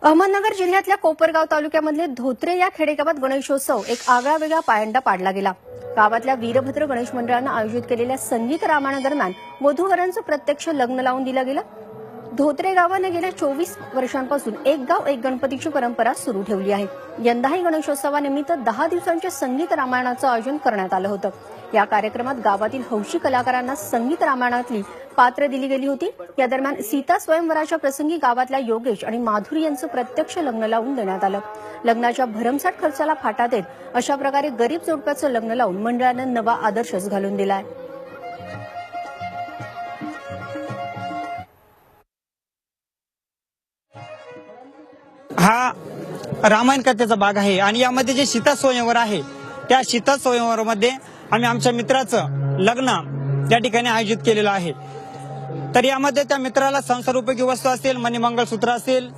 अहमदनगर जिल्ह्यातल्या कोपरगाव तालुक्यामधले धोत्रे या खेडेगावात गणेशोत्सव एक आगळावेगळा पायंडा पाडला गेला। गावातल्या वीरभद्र गणेश मंडळानं आयोजित केलेल्या संगीत रामायणादरम्यान वधूवरांचं प्रत्यक्ष लग्न लावून दिलं गेलं। धोत्रे गावाने गेल्या 24 वर्षांपासून एक गाव एक गणपतीची परंपरा सुरू ठेवली आहे। यंदाही गणेशोत्सवानिमित्त 10 दिवसांच्या संगीत रामायणाचं आयोजन करण्यात आलं होतं। या कार्यक्रमात गावातील हौशी कलाकारांना संगीत रामायणातली पात्र दिली गेली होती। या दरम्यान सीता स्वयंवराच्या प्रसंगी गावातल्या योगेश आणि माधुरी यांचं प्रत्यक्ष लग्न लावून देण्यात आलं। लग्नाच्या भरमसाठ खर्चाला फाटा देत अशा प्रकारे गरीब जोडप्याचं लग्न लावून मंडळानं नवा आदर्शच घालून दिलाय। हा रामायण कथेचा भाग आहे आणि यामध्ये जे सीता स्वयंवर आहे त्या सीता स्वयंवरामध्ये आम्ही आमच्या मित्राचं लग्न त्या ठिकाणी आयोजित केलेलं आहे। तर यामध्ये त्या मित्राला संसार उपयोगी वस्तू असेल, मणी मंगळसूत्र असेल,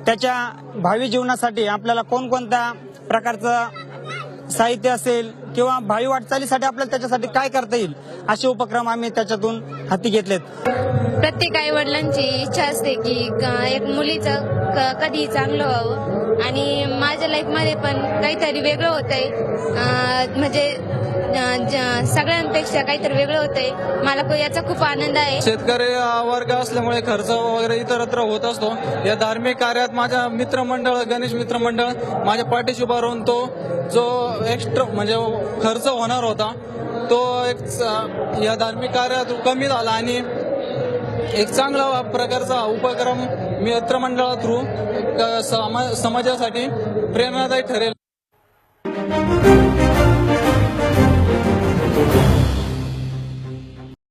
त्याच्या भावी जीवनासाठी आपल्याला कोणकोणत्या प्रकारचं साहित्य असेल किंवा भावी वाटचालीसाठी आपल्याला त्याच्यासाठी काय करता येईल असे उपक्रम आम्ही त्याच्यातून हाती घेतलेत। प्रत्येक आई वडिलांची इच्छा असते की एक मुलीचं कधी चांगलं व्हावं आणि माझ्या लाईफमध्ये पण काहीतरी वेगळं होतंय, म्हणजे सगळ्यांपेक्षा काहीतरी वेगळं होतंय। मला याचा खूप आनंद आहे। शेतकरी वर्ग असल्यामुळे खर्च वगैरे इतरत्र होत असतो। या धार्मिक कार्यात माझा मित्रमंडळ गणेश मित्रमंडळ माझ्या पाठीशी उभा राहून तो जो एक्स्ट्रा म्हणजे खर्च होणार होता तो एक या धार्मिक कार्यात कमी झाला आणि एक चांगला प्रकारचा उपक्रम मित्रमंडळा थ्रू समाजासाठी प्रेरणादायी ठरेल।